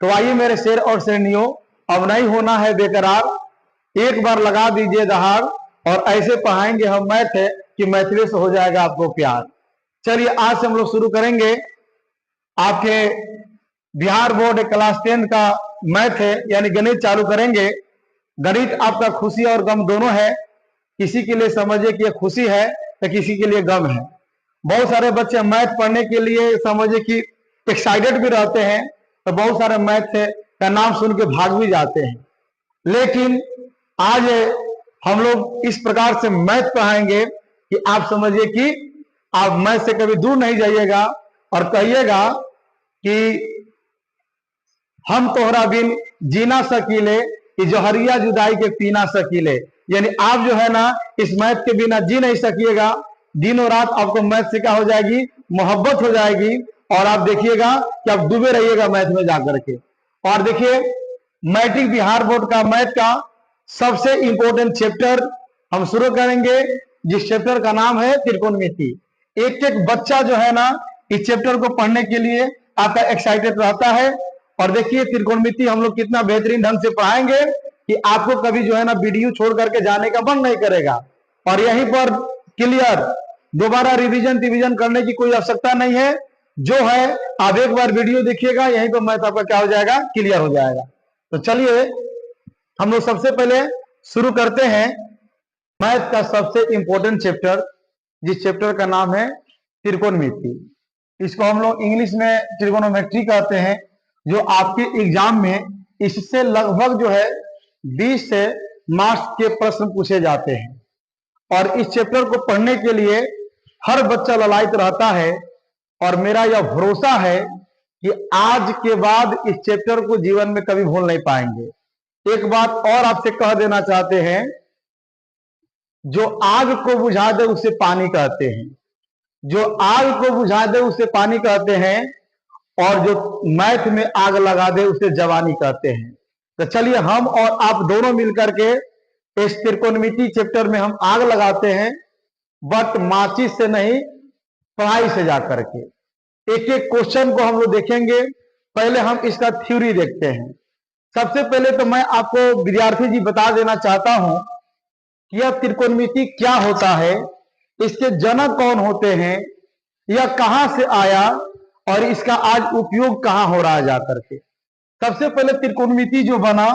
तो आइए मेरे शेर और शेरनियों, अब नहीं होना है बेकरार, एक बार लगा दीजिए दहाड़ और ऐसे पढ़ाएंगे हम मैथ है कि मैथिली से हो जाएगा आपको प्यार। चलिए आज से हम लोग शुरू करेंगे आपके बिहार बोर्ड क्लास 10 का मैथ है यानी गणित चालू करेंगे। गणित आपका खुशी और गम दोनों है। किसी के लिए समझिए कि ये खुशी है तो किसी के लिए गम है। बहुत सारे बच्चे मैथ पढ़ने के लिए समझिए कि एक्साइटेड भी रहते हैं, तो बहुत सारे मैथ का नाम सुन के भाग भी जाते हैं। लेकिन आज हम लोग इस प्रकार से मैथ पढ़ाएंगे कि आप समझिए कि आप मैथ से कभी दूर नहीं जाइएगा और कहिएगा कि हम तोहरा बिन जीना सकीले कि जहरिया जुदाई के पीना सकीले। यानी आप जो है ना इस मैथ के बिना जी नहीं सकिएगा। दिनों रात आपको मैथ से क्या हो जाएगी, मोहब्बत हो जाएगी और आप देखिएगा कि आप डूबे रहिएगा मैथ में जाकर के। और देखिए मैट्रिक बिहार बोर्ड का मैथ का सबसे इंपॉर्टेंट चैप्टर हम शुरू करेंगे, जिस चैप्टर का नाम है त्रिकोणमिति। एक एक बच्चा जो है ना इस चैप्टर को पढ़ने के लिए आपका एक्साइटेड रहता है। और देखिए त्रिकोणमिति हम लोग कितना बेहतरीन ढंग से पढ़ाएंगे कि आपको कभी जो है ना वीडियो छोड़ करके जाने का मन नहीं करेगा। और यहीं पर क्लियर, दोबारा रिवीजन करने की कोई आवश्यकता नहीं है। जो है आप एक बार वीडियो देखिएगा, यहीं पर मैथ आपका क्या हो जाएगा, क्लियर हो जाएगा। तो चलिए हम लोग सबसे पहले शुरू करते हैं मैथ का सबसे इंपॉर्टेंट चैप्टर, जिस चैप्टर का नाम है त्रिकोणमिति। इसको हम लोग इंग्लिश में ट्रिगोनोमेट्री कहते हैं। जो आपके एग्जाम में इससे लगभग जो है 20 से मार्क्स के प्रश्न पूछे जाते हैं। और इस चैप्टर को पढ़ने के लिए हर बच्चा ललायित रहता है। और मेरा यह भरोसा है कि आज के बाद इस चैप्टर को जीवन में कभी भूल नहीं पाएंगे। एक बात और आपसे कह देना चाहते हैं, जो आग को बुझा दे उसे पानी कहते हैं, जो आग को बुझा दे उसे पानी कहते हैं, और जो मैथ में आग लगा दे उसे जवानी कहते हैं। तो चलिए हम और आप दोनों मिलकर के इस त्रिकोणमिति चैप्टर में हम आग लगाते हैं, बट माचिस से नहीं, पढ़ाई से जाकर के। एक एक क्वेश्चन को हम लोग देखेंगे। पहले हम इसका थ्योरी देखते हैं। सबसे पहले तो मैं आपको विद्यार्थी जी बता देना चाहता हूं कि यह त्रिकोणमिति क्या होता है, इसके जनक कौन होते हैं, यह कहां से आया और इसका आज उपयोग कहां हो रहा है जाकर के। सबसे पहले त्रिकोणमिति जो बना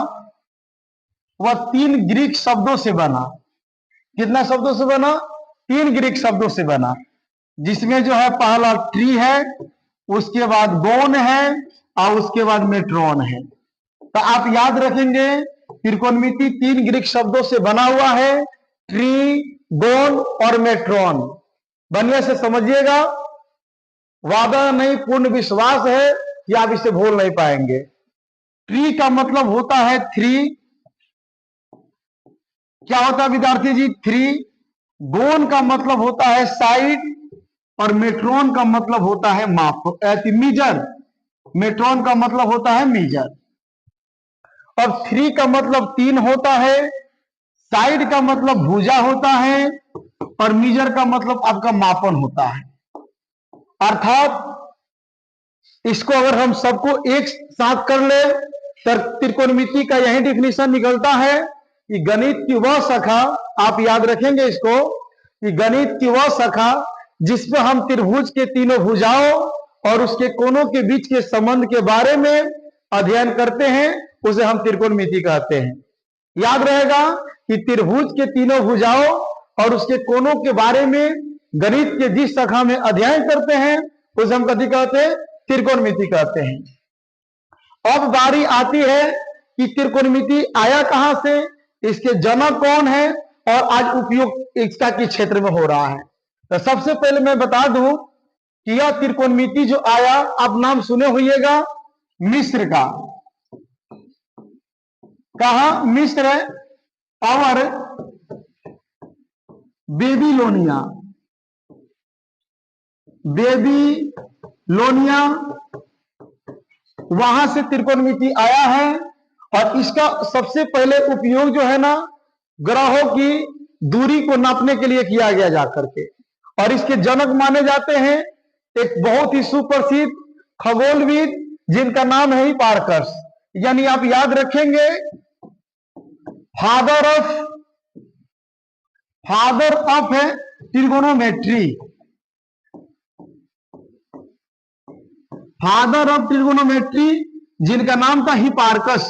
वह 3 ग्रीक शब्दों से बना। कितना शब्दों से बना? 3 ग्रीक शब्दों से बना, जिसमें जो है पहला ट्री है, उसके बाद बोन है और उसके बाद मेट्रॉन है। तो आप याद रखेंगे त्रिकोणमिति 3 ग्रीक शब्दों से बना हुआ है, ट्री, बोन और मेट्रॉन। बढ़िया से समझिएगा, वादा नहीं पूर्ण विश्वास है कि आप इसे भूल नहीं पाएंगे। ट्री का मतलब होता है 3, क्या होता है विद्यार्थी जी? 3। बोन का मतलब होता है साइड और मेट्रॉन का मतलब होता है माप, मीजर। मेट्रॉन का मतलब होता है मीजर। और 3 का मतलब 3 होता है, साइड का मतलब भुजा होता है और मीजर का मतलब आपका मापन होता है। अर्थात इसको अगर हम सबको एक साथ कर ले तो त्रिकोणमिति का यही डिफिनीशन निकलता है कि गणित की वह शाखा, आप याद रखेंगे इसको, कि गणित की वह शाखा जिसमें हम त्रिभुज के तीनों भुजाओं और उसके कोनों के बीच के संबंध के बारे में अध्ययन करते हैं, उसे हम त्रिकोणमिति कहते हैं। याद रहेगा कि त्रिभुज के तीनों भुजाओं और उसके कोनों के बारे में गणित के जिस शाखा में अध्ययन करते हैं उसे हम कथी कहते हैं? त्रिकोणमिति कहते हैं। अब बारी आती है कि त्रिकोणमिति आया कहां से, इसके जनक कौन है और आज उपयोग इसका किस क्षेत्र में हो रहा है। तो सबसे पहले मैं बता दूं कि यह त्रिकोणमिति जो आया, आप नाम सुने होइएगा मिस्र का। कहा? मिस्र और बेबीलोनिया। बेबीलोनिया, वहां से त्रिकोणमिति आया है। और इसका सबसे पहले उपयोग जो है ना ग्रहों की दूरी को नापने के लिए किया गया जाकर के। और इसके जनक माने जाते हैं एक बहुत ही सुप्रसिद्ध खगोलविद जिनका नाम है हिपार्कस, यानी आप याद रखेंगे फादर ऑफ है ट्रिगोनोमेट्री, फादर ऑफ ट्रिगोनोमेट्री जिनका नाम था हिपार्कस।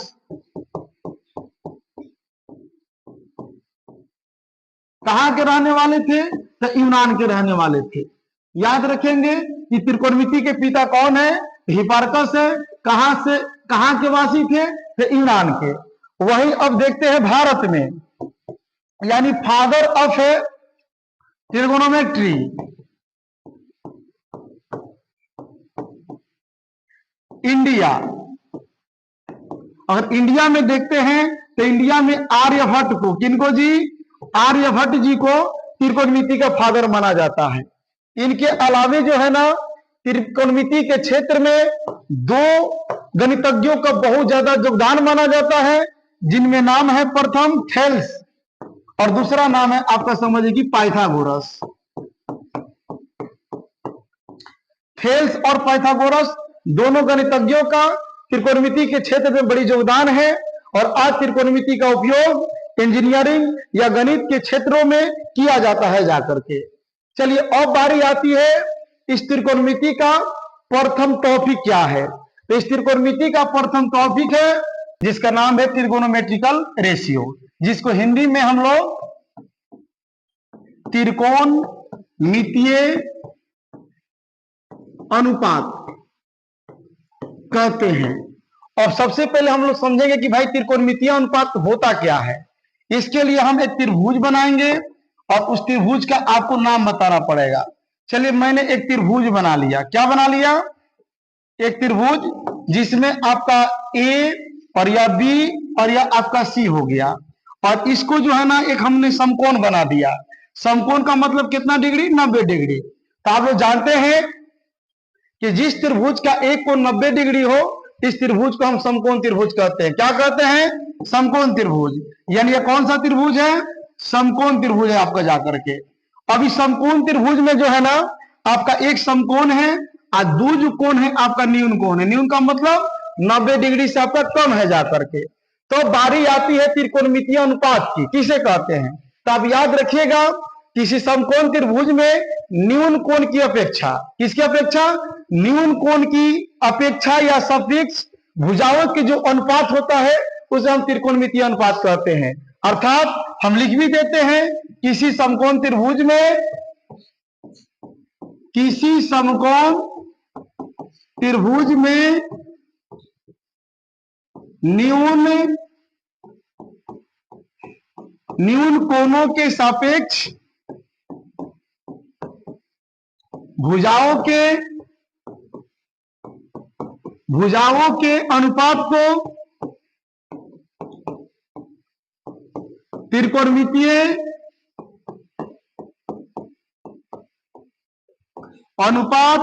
कहां के रहने वाले थे? तो यूनान के रहने वाले थे। याद रखेंगे कि त्रिकोणमिति के पिता कौन है? हिपार्कस है। कहां के वासी थे? तो यूनान के। वही अब देखते हैं भारत में, यानी फादर ऑफ ट्रिगोनोमेट्री इंडिया। अगर इंडिया में देखते हैं तो इंडिया में आर्यभट्ट को, किनको जी? आर्यभट्ट जी को त्रिकोणमिति का फादर माना जाता है। इनके अलावे जो है ना, त्रिकोणमिति के क्षेत्र में दो गणितज्ञों का बहुत ज्यादा योगदान माना जाता है, जिनमें नाम है प्रथम थेल्स और दूसरा नाम है आपका समझिए कि पाइथागोरस। थेल्स और पाइथागोरस दोनों गणितज्ञों का त्रिकोणमिति के क्षेत्र में बड़ी योगदान है, और आज त्रिकोणमिति का उपयोग इंजीनियरिंग या गणित के क्षेत्रों में किया जाता है जाकर के। चलिए अब बारी आती है इस त्रिकोणमिति का प्रथम टॉपिक क्या है। तो इस त्रिकोणमिति का प्रथम टॉपिक है जिसका नाम है ट्रिगोनोमेट्रिकल रेशियो, जिसको हिंदी में हम लोग त्रिकोणमितीय अनुपात कहते हैं। और सबसे पहले हम लोग समझेंगे कि भाई त्रिकोणमितीय अनुपात होता क्या है। इसके लिए हम एक त्रिभुज बनाएंगे और उस त्रिभुज का आपको नाम बताना पड़ेगा। चलिए मैंने एक त्रिभुज बना लिया। क्या बना लिया? एक त्रिभुज जिसमें आपका ए और या बी और या आपका सी हो गया, और इसको जो है ना एक हमने समकोण बना दिया। समकोण का मतलब कितना डिग्री? 90 डिग्री। तो आप लोग जानते हैं कि जिस त्रिभुज का एक कोण 90 डिग्री हो, इस त्रिभुज को हम समकोण त्रिभुज कहते हैं। क्या कहते हैं? समकोण त्रिभुज। यानी ये कौन सा त्रिभुज है? समकोण त्रिभुज है आपका जाकर के। अब इस समकोण त्रिभुज में जो है ना आपका एक समकोण है और दो जो कोण है आपका न्यून कोण है। न्यून का मतलब 90 डिग्री से आपका कम है जाकर के। तो बारी आती है त्रिकोणमितीय अनुपात की, किसे कहते हैं? तो आप याद रखिएगा, किसी समकोण त्रिभुज में न्यून कोण की अपेक्षा, किसकी अपेक्षा? न्यून कोण की अपेक्षा या सापेक्ष भुजाओं के जो अनुपात होता है उसे हम त्रिकोणमितीय अनुपात कहते हैं। अर्थात हम लिख भी देते हैं किसी समकोण त्रिभुज में, किसी समकोण त्रिभुज में न्यून कोणों के सापेक्ष भुजाओं के अनुपात को त्रिकोणमितीय अनुपात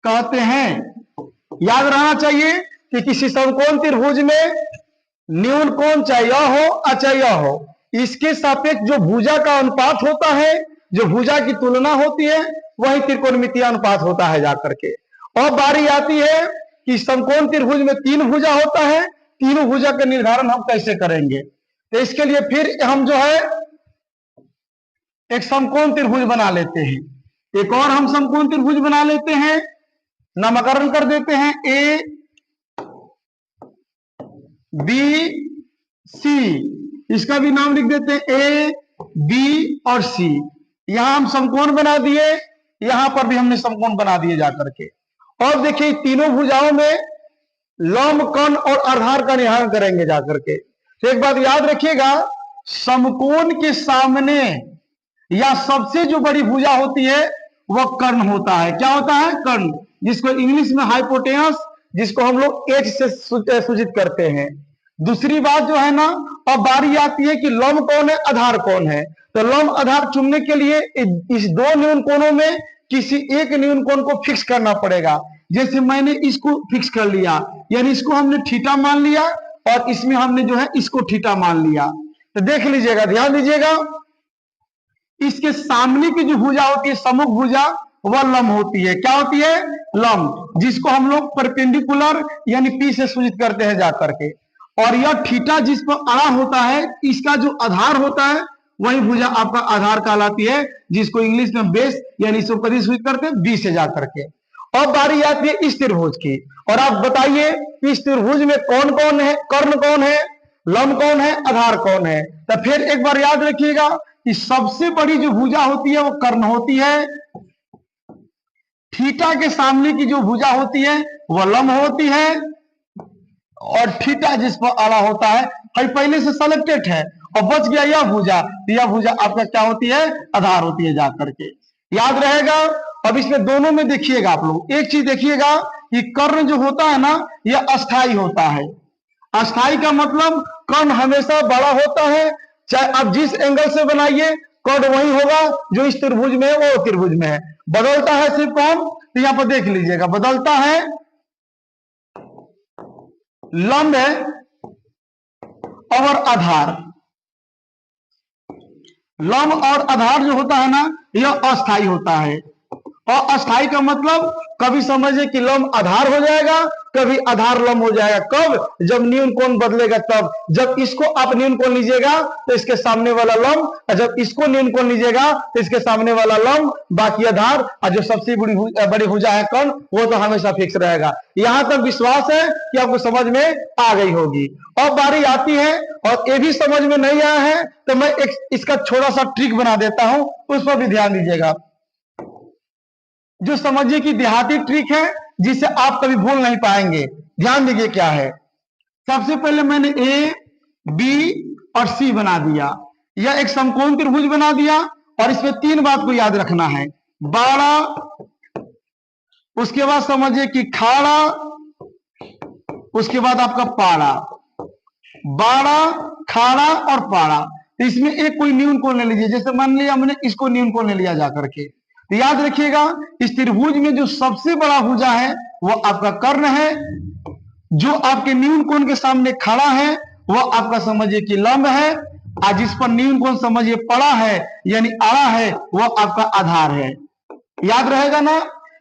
कहते हैं। याद रहना चाहिए कि किसी समकोण त्रिभुज में न्यून कोण चाहे यह हो अचाहे यह हो, इसके सापेक्ष जो भुजा का अनुपात होता है, जो भुजा की तुलना होती है, वही त्रिकोणमितीय अनुपात होता है जाकर के। और बारी आती है कि समकोण त्रिभुज में 3 भुजा होता है, तीनों भुजा का निर्धारण हम कैसे करेंगे। तो इसके लिए फिर हम जो है एक समकोण त्रिभुज बना लेते हैं। एक और हम समकोण त्रिभुज बना लेते हैं, नामकरण कर देते हैं ए बी सी। इसका भी नाम लिख देते हैं ए बी और सी। यहां हम समकोण बना दिए, यहां पर भी हमने समकोण बना दिए जाकर के। और देखिए तीनों भुजाओं में लंब, कर्ण और आधार का निर्धारण करेंगे जाकर के। तो एक बात याद रखिएगा, समकोण के सामने या सबसे जो बड़ी भुजा होती है वह कर्ण होता है। क्या होता है? कर्ण, जिसको इंग्लिश में हाइपोटेनस, जिसको हम लोग एच से सूचित करते हैं। दूसरी बात जो है ना, अब बारी आती है कि लंब कौन है, आधार कौन है। तो लंब आधार चुनने के लिए इस दो न्यून कोणों में किसी एक न्यून कोण को फिक्स करना पड़ेगा। जैसे मैंने इसको फिक्स कर लिया, यानी इसको हमने थीटा मान लिया और इसमें हमने जो है इसको थीटा मान लिया। तो देख लीजिएगा, ध्यान दीजिएगा, इसके सामने की जो भुजा होती है सम्मुख भुजा, वह लंब होती है। क्या होती है? लंब, जिसको हम लोग परपेंडिकुलर यानी पी से सूचित करते हैं जाकर के। और यह थीटा जिस पर अड़ा होता है, इसका जो आधार होता है वही भुजा आपका आधार कहलाती है, जिसको इंग्लिश में बेस यानी इसको कभी सूचित करते हैं बी से जाकर के। अब बारी आती है इस त्रिभुज की, और आप बताइए इस त्रिभुज में कौन कौन है, कर्ण कौन है, लंब कौन है, आधार कौन है। तो फिर एक बार याद रखिएगा कि सबसे बड़ी जो भुजा होती है वो कर्ण होती है, थीटा के सामने की जो भुजा होती है वह लंब होती है, और थीटा जिस पर अड़ा होता है भाई पहले से सेलेक्टेड है और बच गया यह भुजा आपका क्या होती है? आधार होती है जाकर के। याद रहेगा। अब इसमें दोनों में देखिएगा आप लोग, एक चीज देखिएगा कि कर्ण जो होता है ना यह अस्थाई होता है। अस्थाई का मतलब कर्ण हमेशा बड़ा होता है, चाहे आप जिस एंगल से बनाइए कर्ण वही होगा जो इस त्रिभुज में है वो त्रिभुज में है। बदलता है सिर्फ कौन? तो यहां पर देख लीजिएगा, बदलता है लंब और आधार। लंब और आधार जो होता है ना यह अस्थाई होता है। और अस्थाई का मतलब कभी समझिए कि लंब आधार हो जाएगा, कभी आधार लंब हो जाएगा। कब? जब न्यून कोण बदलेगा तब। जब इसको आप न्यून कोण लीजिएगा तो इसके सामने वाला लंब, और जब इसको न्यून कोण लीजिएगा तो इसके सामने वाला लंब, बाकी आधार, और जो सबसे बड़ी भुजा है कर्ण वो तो हमेशा फिक्स रहेगा। यहां तक विश्वास है कि आपको समझ में आ गई होगी। अब बारी आती है, और ये भी समझ में नहीं आया है तो मैं इसका छोटा सा ट्रिक बना देता हूं, उस पर भी ध्यान दीजिएगा, जो समझिए कि देहाती ट्रिक है जिसे आप कभी भूल नहीं पाएंगे। ध्यान दीजिए क्या है। सबसे पहले मैंने ए, बी और सी बना दिया, यह एक समकोण त्रिभुज बना दिया, और इसमें तीन बात को याद रखना है, बाड़ा, उसके बाद समझिए कि खाड़ा, उसके बाद आपका पाड़ा। बाड़ा, खाड़ा और पाड़ा, इसमें एक कोई न्यून कोण ले लीजिए। जैसे मान लिया हमने इसको न्यून कोण ले लिया जाकर के, तो याद रखिएगा इस त्रिभुज में जो सबसे बड़ा भुजा है वो आपका कर्ण है, जो आपके न्यून कोण के सामने खड़ा है वो आपका समझिए कि लंब है, और जिस पर न्यून कोण समझिए पड़ा है यानी आड़ा है वो आपका आधार है। याद रहेगा ना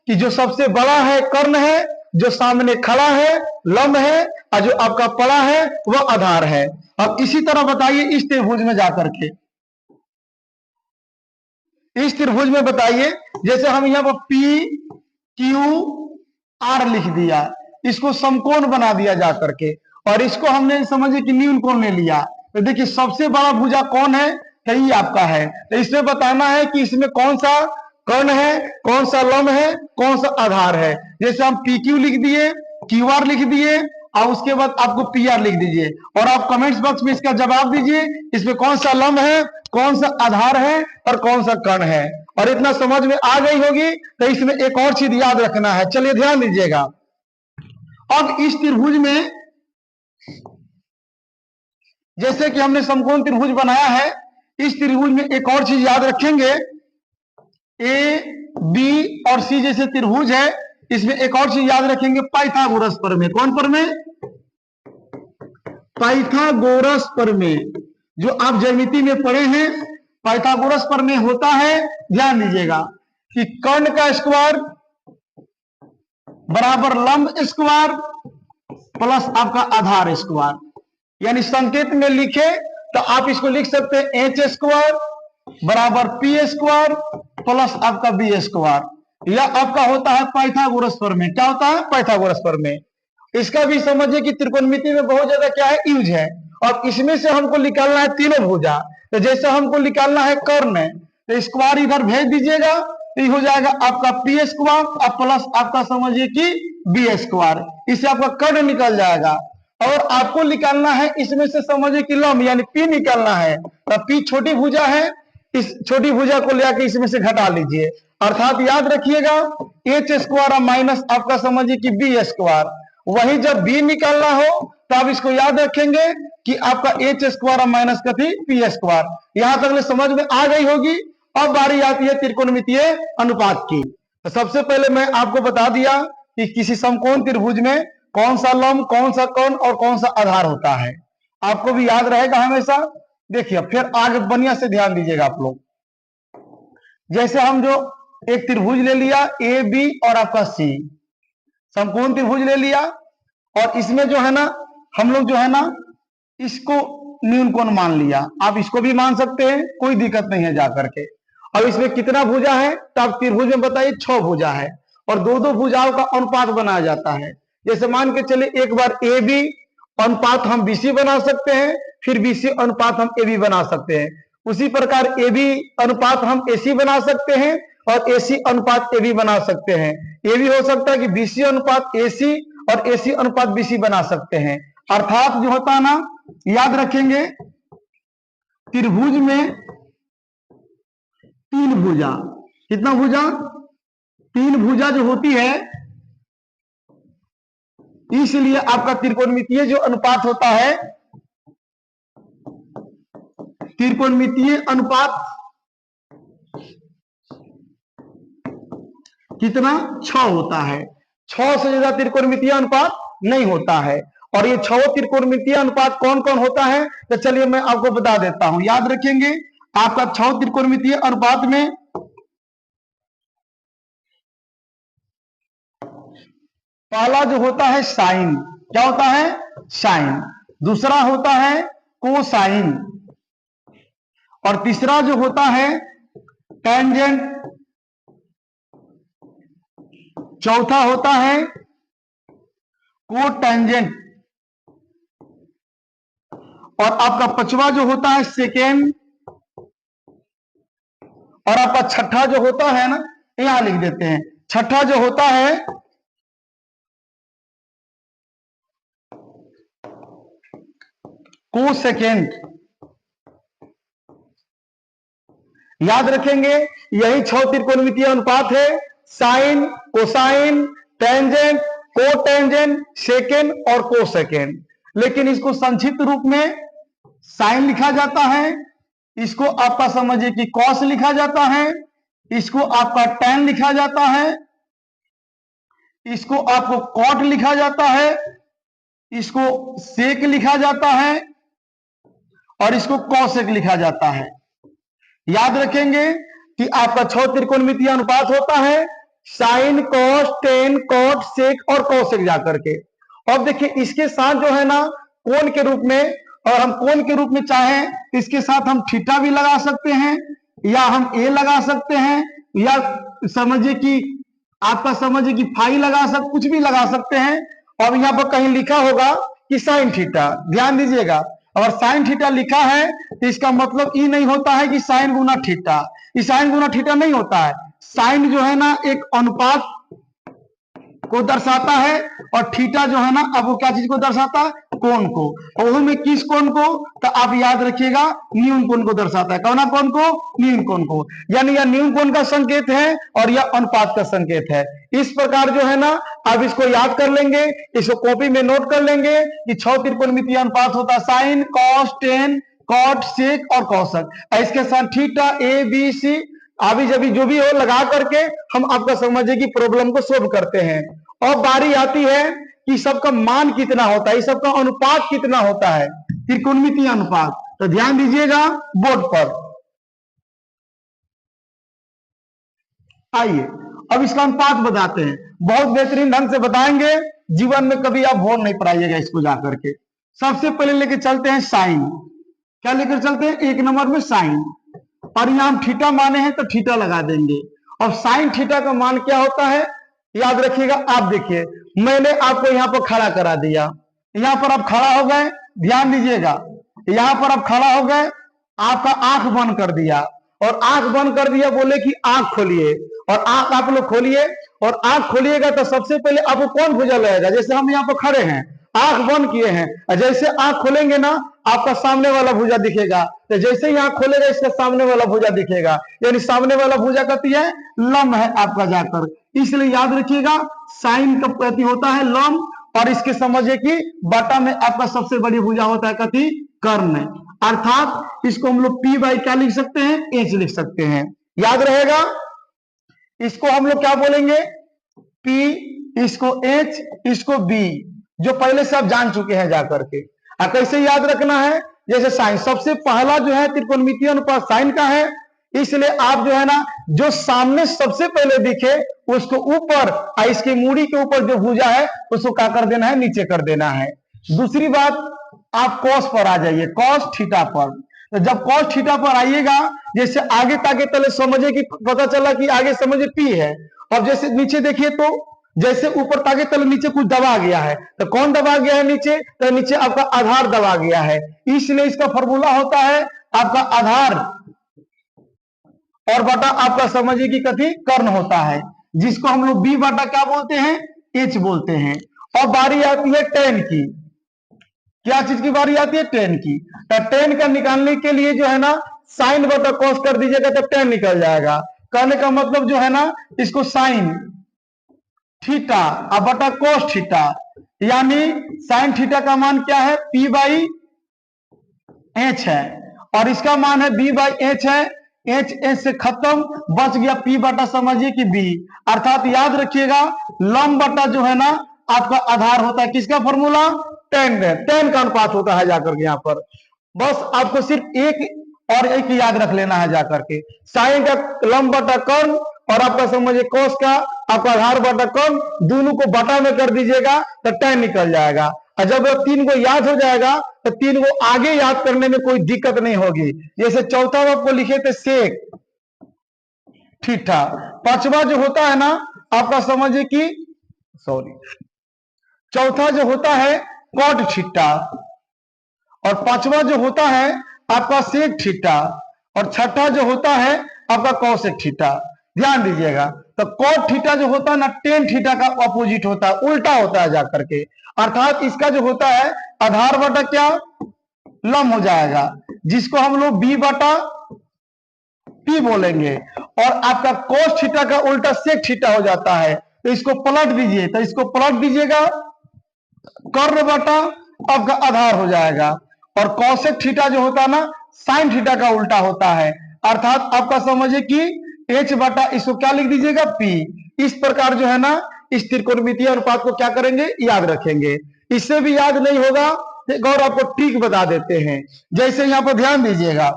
कि जो सबसे बड़ा है कर्ण है, जो सामने खड़ा है लंब है, और जो आपका पड़ा है वह आधार है। अब इसी तरह बताइए इस त्रिभुज में जाकर के, इस त्रिभुज में बताइए, जैसे हम यहां पर पी क्यू आर लिख दिया, इसको समकोण बना दिया जाकर के, और इसको हमने समझिए कि न्यून कोण ले लिया। तो देखिए सबसे बड़ा भुजा कौन है? तो ये आपका है। तो इसमें बताना है कि इसमें कौन सा कर्ण है, कौन सा लंब है, कौन सा आधार है। जैसे हम पी क्यू लिख दिए, क्यू आर लिख दिए, और उसके बाद आपको पी आर लिख दीजिए, और आप कमेंट्स बॉक्स में इसका जवाब दीजिए इसमें कौन सा लंब है, कौन सा आधार है और कौन सा कर्ण है। और इतना समझ में आ गई होगी। तो इसमें एक और चीज याद रखना है, चलिए ध्यान दीजिएगा। अब इस त्रिभुज में जैसे कि हमने समकोण त्रिभुज बनाया है, इस त्रिभुज में एक और चीज याद रखेंगे, ए बी और सी जैसे त्रिभुज है, इसमें एक और चीज याद रखेंगे, पाइथागोरस प्रमेय। कौन प्रमेय? पाइथागोरस प्रमेय, जो आप ज्यामिति में पढ़े हैं। पाइथागोरस प्रमेय होता है, ध्यान दीजिएगा, कि कर्ण का स्क्वायर बराबर लंब स्क्वायर प्लस आपका आधार स्क्वायर। यानी संकेत में लिखे तो आप इसको लिख सकते हैं एच स्क्वायर बराबर पी स्क्वायर प्लस आपका बी स्क्वायर। यह आपका होता है पाइथागोरस प्रमेय। क्या होता है? पाइथागोरस प्रमेय। इसका भी समझिए कि त्रिकोणमिति में बहुत ज्यादा क्या है, यूज है। और इसमें से हमको निकालना है तीनों भुजा। तो जैसे हमको निकालना है कर्ण, तो स्क्वायर इधर भेज दीजिएगा, तो हो जाएगा आपका पी स्क्वायर और प्लस आपका समझिए कि बी स्क्वायर। इससे आपका कर्ण निकल जाएगा। और आपको निकालना है इसमें से समझिए कि लंब यानी पी निकालना है, तो पी छोटी भुजा है, इस छोटी भुजा को लेकर इसमें से घटा लीजिए। अर्थात याद रखिएगा एच स्क्वायर माइनस आपका समझिए कि बी स्क्वायर। वही जब बी निकालना हो तो आप इसको याद रखेंगे कि आपका एच स्क्वायर माइनस कथी पी स्क्वायर। यहां तक समझ में आ गई होगी। अब बारी आती है त्रिकोणमितीय अनुपात की। तो सबसे पहले मैं आपको बता दिया कि किसी समकोण त्रिभुज में कौन सा लंब, कौन सा कोण और कौन सा आधार होता है, आपको भी याद रहेगा हमेशा। देखिए फिर आगे बढ़िया से ध्यान दीजिएगा आप लोग। जैसे हम जो एक त्रिभुज ले लिया ए बी और आपका सी, समकोण त्रिभुज ले लिया, और इसमें जो है ना हम लोग जो है ना इसको न्यून कोण मान लिया। आप इसको भी मान सकते हैं, कोई दिक्कत नहीं है जाकर के। अब इसमें कितना भुजा है, तो आप त्रिभुज में बताइए 6 भुजा है, और दो दो भुजाओं का अनुपात बनाया जाता है। जैसे मान के चलिए एक बार ए बी अनुपात हम बीसी बना सकते हैं, फिर बीसी अनुपात हम ए बी बना सकते हैं। उसी प्रकार ए बी अनुपात हम एसी बना सकते हैं, और एसी अनुपात ए बी बना सकते हैं। ये भी हो सकता है कि बीसी अनुपात एसी और एसी अनुपात बीसी बना सकते हैं। अर्थात जो होता है ना, याद रखेंगे, त्रिभुज में 3 भुजा, कितना भुजा, 3 भुजा जो होती है, इसलिए आपका त्रिकोणमितीय जो अनुपात होता है, त्रिकोणमितीय अनुपात कितना, 6 होता है। 6 से ज्यादा त्रिकोणमितीय अनुपात नहीं होता है। और ये 6 त्रिकोणमितीय अनुपात कौन कौन होता है, तो चलिए मैं आपको बता देता हूं। याद रखेंगे, आपका 6 त्रिकोणमितीय अनुपात में पहला जो होता है साइन, क्या होता है, साइन। दूसरा होता है कोसाइन, और तीसरा जो होता है टेंजेंट। चौथा होता है कोटेंजेंट, और आपका पांचवा जो होता है सेकेंड, और आपका छठा जो होता है ना, यहां लिख देते हैं, छठा जो होता है कोसेकेंड। याद रखेंगे, यही 6 त्रिकोणमितीय अनुपात है, sine, cosine, tangent, cotangent, secant और कोसेकेंड। लेकिन इसको संक्षिप्त रूप में साइन लिखा जाता है, इसको आपका समझिए कि कॉस लिखा जाता है, इसको आपका टेन लिखा जाता है, इसको आपको कॉट लिखा जाता है, इसको सेक लिखा जाता है, और इसको कॉसेक लिखा जाता है। याद रखेंगे कि आपका 6 त्रिकोणमितीय अनुपात होता है, साइन, कॉस, टेन, कॉट, सेक और कॉसेक जाकर के। अब देखिए इसके साथ जो है ना कोण के रूप में, और हम कोण के रूप में चाहें इसके साथ हम थीटा भी लगा सकते हैं, या हम ए लगा सकते हैं, या समझिए कि आपका समझिए कि फाई लगा सकते, कुछ भी लगा सकते हैं। और यहाँ पर कहीं लिखा होगा कि साइन थीटा, ध्यान दीजिएगा, अगर साइन थीटा लिखा है तो इसका मतलब ये नहीं होता है कि साइन गुना थीटा, ये साइन गुना थीटा नहीं होता है। साइन जो है ना एक अनुपात को दर्शाता है, और थीटा जो है ना अब वो क्या चीज को दर्शाता है, कोण को। और वो में किस कोण को, तो आप याद रखिएगा न्यून कोण को दर्शाता है। कौन कोण को, न्यून कोण को। यानी यह न्यून कोण का संकेत है और यह अनुपात का संकेत है। इस प्रकार जो है ना आप इसको याद कर लेंगे, इसको कॉपी में नोट कर लेंगे कि 6 त्रिकोणमितीय अनुपात होता है साइन, कॉस, टेन, कॉट, सेक और कॉसेक। इसके साथ थीटा, ए बी सी अभी जब जो भी हो लगा करके हम आपका समझिए कि प्रॉब्लम को सोल्व करते हैं। और बारी आती है कि सबका मान कितना होता है, सबका अनुपात कितना होता है, त्रिकोणमितीय अनुपात। तो ध्यान दीजिएगा बोर्ड पर। आइए अब इसका अनुपात बताते हैं, बहुत बेहतरीन ढंग से बताएंगे, जीवन में कभी आप भूल नहीं पाइएगा इसको जाकर के। सबसे पहले लेके चलते हैं साइन। क्या लेकर चलते हैं, 1 नंबर में साइन, और यहां हम थीटा माने हैं तो थीटा लगा देंगे। अब साइन थीटा का मान क्या होता है याद रखिएगा। आप देखिए मैंने आपको यहां पर खड़ा करा दिया, यहां पर आप खड़ा हो गए, ध्यान दीजिएगा, यहां पर आप खड़ा हो गए, आपका आंख बंद कर दिया, और आंख बंद कर दिया, बोले कि आंख खोलिए, और आंख आप लोग खोलिए, और आंख खोलिएगा तो सबसे पहले आपको कौन भुजा लगेगा। जैसे हम यहाँ पर खड़े हैं, आंख बंद किए हैं, जैसे आंख खोलेंगे ना आपका सामने वाला भुजा दिखेगा, तो जैसे ही आंख खोलेगा इसका सामने वाला भुजा दिखेगा, यानी सामने वाला भुजा कहती है लंब है आपका जाकर। इसलिए याद रखिएगा साइन का प्रति होता है लंब, और इसके समझिए कि बटा में आपका सबसे बड़ी भुजा होता है कति, कर्ण। अर्थात इसको हम लोग पी बाई क्या लिख सकते हैं, एच लिख सकते हैं। याद रहेगा, इसको हम लोग क्या बोलेंगे, पी, इसको एच, इसको बी, जो पहले से आप जान चुके हैं जाकर के। कैसे याद रखना है, जैसे साइन सबसे पहला जो है त्रिकोणमितीय अनुपात साइन का है, इसलिए आप जो है ना, जो सामने सबसे पहले दिखे उसको ऊपर, और इसकी मूड़ी के ऊपर जो भुजा है उसको क्या कर देना है, नीचे कर देना है। दूसरी बात, आप कॉस पर आ जाइए, कॉस थीटा पर। तो जब कॉस थीटा पर आइएगा, जैसे आगे ताके तले समझे कि पता चला कि आगे समझे पी है, और जैसे नीचे देखिए तो जैसे ऊपर ताके तले नीचे कुछ दबा गया है, तो कौन दबा गया है नीचे, तो नीचे आपका आधार दबा गया है। इसलिए इसका फॉर्मूला होता है आपका आधार और बटा आपका समझिए कि कथी, कर्ण होता है, जिसको हम लोग बी बटा क्या बोलते हैं, एच बोलते हैं। और बारी आती है टेन की। क्या चीज की बारी आती है, टेन की। तो टेन का निकालने के लिए जो है ना, साइन बटा कॉस कर दीजिएगा तो टेन निकल जाएगा। कहने का मतलब जो है ना, इसको साइन थीटा और बटा कॉस थीटा, यानी साइन थीटा का मान क्या है, पी बाई एच है, और इसका मान है बी बाई एच है। एच एच से खत्म, बच गया पी बटा समझिए कि बी। अर्थात याद रखिएगा, लंब बटा जो है ना आपका आधार होता है, किसका फॉर्मूला, टेन में, टेन का अनुपात होता है जाकर के यहाँ पर। बस आपको सिर्फ एक और एक याद रख लेना है जाकर के, साइन का लंब बटा कर्ण और आपका समझिए कोस का आपका आधार बटा कर्ण, दोनों को बटा में कर दीजिएगा तो टेन निकल जाएगा। और जब तीन को याद हो जाएगा तो तीन को आगे याद करने में कोई दिक्कत नहीं होगी। जैसे चौथा आपको लिखे थे सेक थीटा, पांचवा जो होता है ना आपका समझिए कि सॉरी, चौथा जो होता है कॉट थीटा, और पांचवा जो होता है आपका सेक थीटा, और छठा जो होता है आपका कॉसेक थीटा। ध्यान दीजिएगा, तो कॉट थीटा जो होता है ना, टेन थीटा का अपोजिट होता है, उल्टा होता है जाकर के। अर्थात इसका जो होता है आधार बटा क्या, लंब हो जाएगा, जिसको हम लोग बी बटा पी बोलेंगे, और आपका कोस थीटा का उल्टा सेक थीटा हो जाता है। तो इसको पलट दीजिए, तो इसको पलट दीजिएगा, कर्ण बटा आपका आधार हो जाएगा, और कौशिक थीटा जो होता है ना साइन थीटा का उल्टा होता है। अर्थात आपका समझिए कि एच बटा इसको क्या लिख दीजिएगा, पी। इस प्रकार जो है ना इस त्रिकोणमितीय अनुपात को क्या करेंगे, याद रखेंगे। इससे भी याद नहीं होगा, गौर आपको ट्रिक बता देते हैं। जैसे यहाँ पर ध्यान दीजिएगा,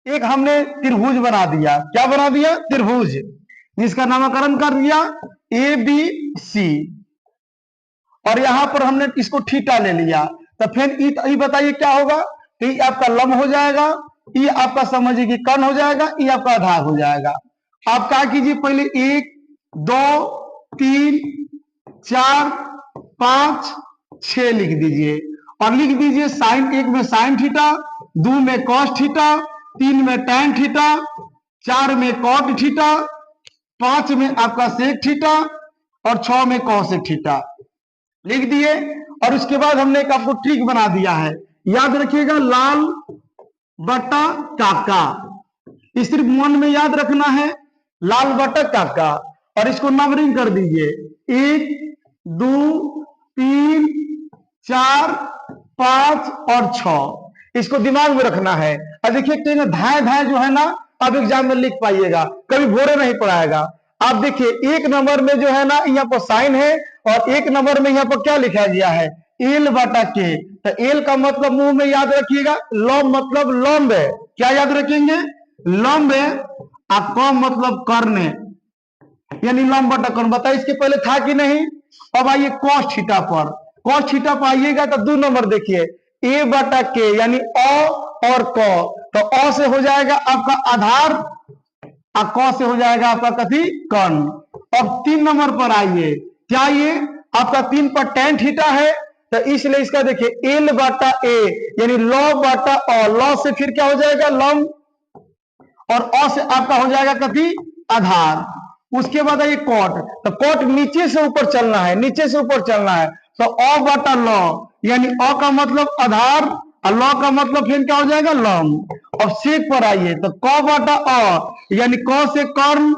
एक हमने त्रिभुज बना दिया, क्या बना दिया, त्रिभुज, जिसका नामकरण कर दिया ए बी सी, और यहां पर हमने इसको थीटा ले लिया। तो फिर ये बताइए क्या होगा, तो ये आपका लंब हो जाएगा, ये आपका समझिए कि कर्ण हो जाएगा, ये आपका आधार हो जाएगा। आप क्या कीजिए, पहले 1 2 3 4 5 6 लिख दीजिए, और लिख दीजिए साइन, एक में साइन थीटा, 2 में कॉस थीटा, 3 में टैन थीटा, 4 में कॉट थीटा, 5 में आपका सेक थीटा, और 6 में कॉसेक थीटा लिख दिए। और उसके बाद हमने एक आपको ट्रिक बना दिया है, याद रखिएगा, लाल बटा काका, इस सिर्फ मन में याद रखना है, लाल बटा काका, और इसको नंबरिंग कर दीजिए 1 2 3 4 5 और 6, इसको दिमाग में रखना है। और देखिए धाए धाए जो है ना आप एग्जाम में लिख पाइएगा, कभी भोरे नहीं पढ़ाएगा। आप देखिए एक नंबर में जो है ना यहाँ पर साइन है, और एक नंबर में यहाँ पर क्या लिखा गया है, एल बटा के। तो एल का मतलब मुंह में याद रखिएगा, लंब मतलब लंब है, क्या याद रखेंगे, लंब है, और क मतलब कर्ण, यानी लंब बटा कर्ण। बताइए इसके पहले था कि नहीं। अब आइए कॉस थीटा पर, कॉस थीटा पर आइएगा तो 2 नंबर देखिए, ए बटा के, यानी अ और क। तो अ से हो जाएगा आपका आधार, और क से हो जाएगा आपका कथी, कर्ण। अब 3 नंबर पर आइए, क्या ये आपका 3 पर टैन थीटा है, तो इसलिए इसका देखिए एल बटा ए, यानी लॉ बटा अ, लॉ से फिर क्या हो जाएगा, लंब, और अ से आपका हो जाएगा कथी, आधार। उसके बाद आइए कॉट, तो कॉट नीचे से ऊपर चलना है, नीचे से ऊपर चलना है, तो अ बटा लॉ, यानी अ का मतलब आधार, और लॉ का मतलब फिर क्या हो जाएगा, लंब। अब सेक पर आइए, तो क बटा अ, यानी क से कर्ण,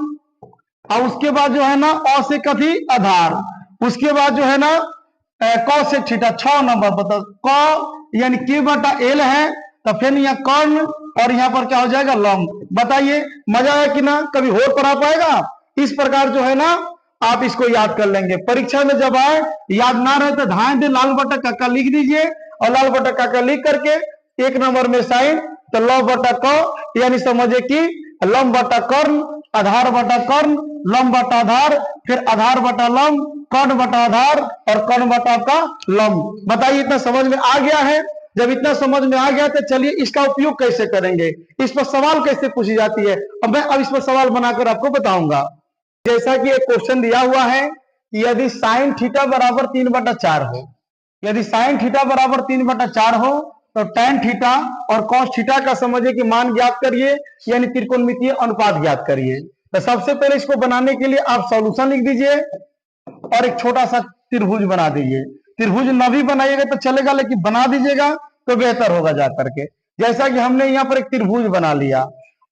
और उसके बाद जो है ना अ से कथी, आधार। उसके बाद जो है ना क से थीटा, 6 नंबर पर, क यानी के बटा एल है, तो फिर यहाँ कर्ण, और यहाँ पर क्या हो जाएगा, लंब। बताइए मजा आया कि ना, कभी और पढ़ा पाएगा। इस प्रकार जो है ना आप इसको याद कर लेंगे, परीक्षा में जब आए याद ना रहे तो धाए दे लाल बटा काका लिख दीजिए, और लाल बटा काका लिख करके 1 नंबर में साइन, तो लव बटा क, यानी समझे कि लंब बटा कर्ण, आधार बटा कर्ण, लंब बटा आधार, फिर आधार बटा लंब, कर्ण बटा आधार और कर्ण बटा का लंब। बताइए इतना समझ में आ गया है? जब इतना समझ में आ गया तो चलिए इसका उपयोग कैसे करेंगे, इस पर सवाल कैसे पूछी जाती है, अब मैं अब इस पर सवाल बनाकर आपको बताऊंगा। जैसा कि एक क्वेश्चन दिया हुआ है कि यदि साइन थीटा बराबर 3/4 हो, यदि साइन थीटा बराबर 3/4 हो तो tan थीटा और cos थीटा का समझिए कि मान ज्ञात करिए, यानी त्रिकोणमितीय अनुपात ज्ञात करिए। तो सबसे पहले इसको बनाने के लिए आप सॉल्यूशन लिख दीजिए और एक छोटा सा त्रिभुज बना दीजिए। त्रिभुज न भी बनाइएगा तो चलेगा, लेकिन बना दीजिएगा तो बेहतर होगा जा करके। जैसा कि हमने यहाँ पर एक त्रिभुज बना लिया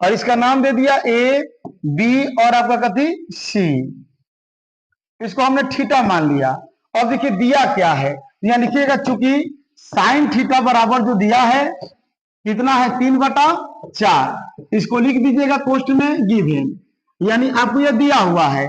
और इसका नाम दे दिया ए बी और आपका कथी सी, इसको हमने थीटा मान लिया। और देखिए दिया क्या है, यहाँ लिखिएगा चूंकि साइन थीटा बराबर जो दिया है कितना है 3/4, इसको लिख दीजिएगा पोस्ट में गिवन, यानी आपको यह दिया हुआ है।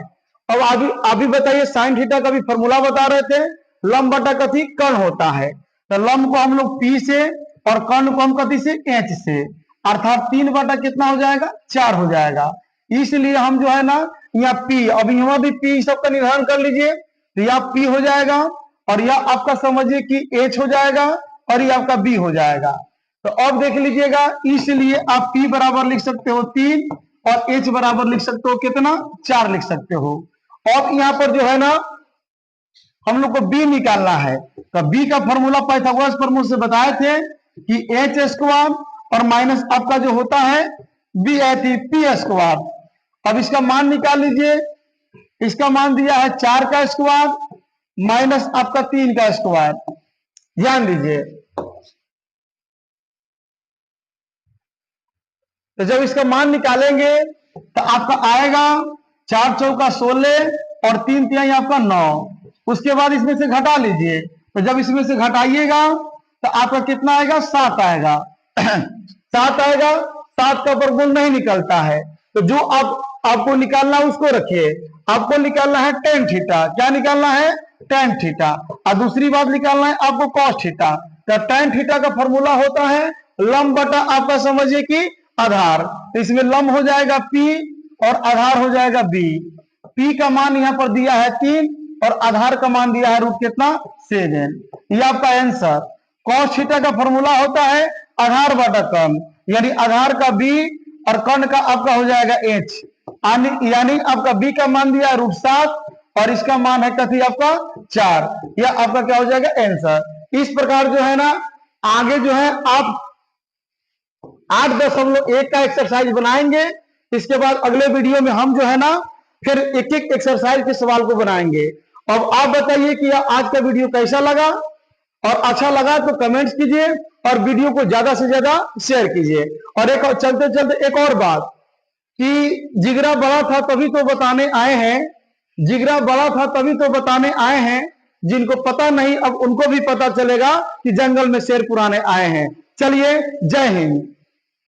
अब अभी बताइए साइन थीटा का भी फॉर्मूला बता रहे थे, लंब बटा कथी कर्ण होता है, तो लंब को हम लोग पी से और कर्ण को हम कथी से एच से, अर्थात 3 कितना हो जाएगा 4 हो जाएगा। इसलिए हम जो है ना यहाँ पी, अब यहाँ भी पी सबका निर्धारण कर लीजिए, तो यह पी हो जाएगा और यह आपका समझिए कि एच हो जाएगा और यह आपका बी हो जाएगा। तो अब देख लीजिएगा, इसलिए आप पी बराबर लिख सकते हो 3 और एच बराबर लिख सकते हो कितना 4 लिख सकते हो। अब यहाँ पर जो है ना हम लोग को बी निकालना है, तो बी का फॉर्मूला पाइथागोरस फॉर्मूला से बताए थे कि एच स्क्वायर और माइनस आपका जो होता है बी पी स्क्वायर। अब इसका मान निकाल लीजिए, इसका मान दिया है 4 का स्क्वायर माइनस आपका 3 का स्क्वायर, ध्यान दीजिए। तो जब इसका मान निकालेंगे तो आपका आएगा 4 चौका 16 और 3 तिहाई आपका 9। उसके बाद इसमें से घटा लीजिए, तो जब इसमें से घटाइएगा तो आपका कितना आएगा 7 आएगा 7 आएगा, 7 का वर्गमूल नहीं निकलता है, तो जो आपको निकालना है उसको रखिए। आपको निकालना है tan थीटा, क्या निकालना है tan थीटा, और दूसरी बात निकालना है आपको cos थीटा। तो tan थीटा का फॉर्मूला होता है लंब बटा आपका समझिए कि आधार, तो इसमें लंब हो जाएगा P और आधार हो जाएगा B। P का मान यहाँ पर दिया है 3 और आधार का मान दिया है रूट कितना 7। ये आपका आंसर। cos थीटा का फॉर्मूला होता है आधार बटा कर्ण, यानी आधार का B और कर्ण का आपका हो जाएगा H, यानी आपका B का मान दिया है √7 और इसका मान है कथी आपका 4। यह आपका क्या हो जाएगा आंसर। इस प्रकार जो है ना आगे जो है आप 8.1 का एक्सरसाइज बनाएंगे। इसके बाद अगले वीडियो में हम जो है ना फिर एक एक एक्सरसाइज के सवाल को बनाएंगे। अब आप बताइए कि आज का वीडियो कैसा लगा, और अच्छा लगा तो कमेंट्स कीजिए और वीडियो को ज्यादा से ज्यादा शेयर कीजिए। और एक चलते चलते एक और बात कि जिगरा बड़ा था तभी तो बताने आए हैं, जिगरा बड़ा था तभी तो बताने आए हैं, जिनको पता नहीं अब उनको भी पता चलेगा कि जंगल में शेर पुराने आए हैं। चलिए, जय हिंद।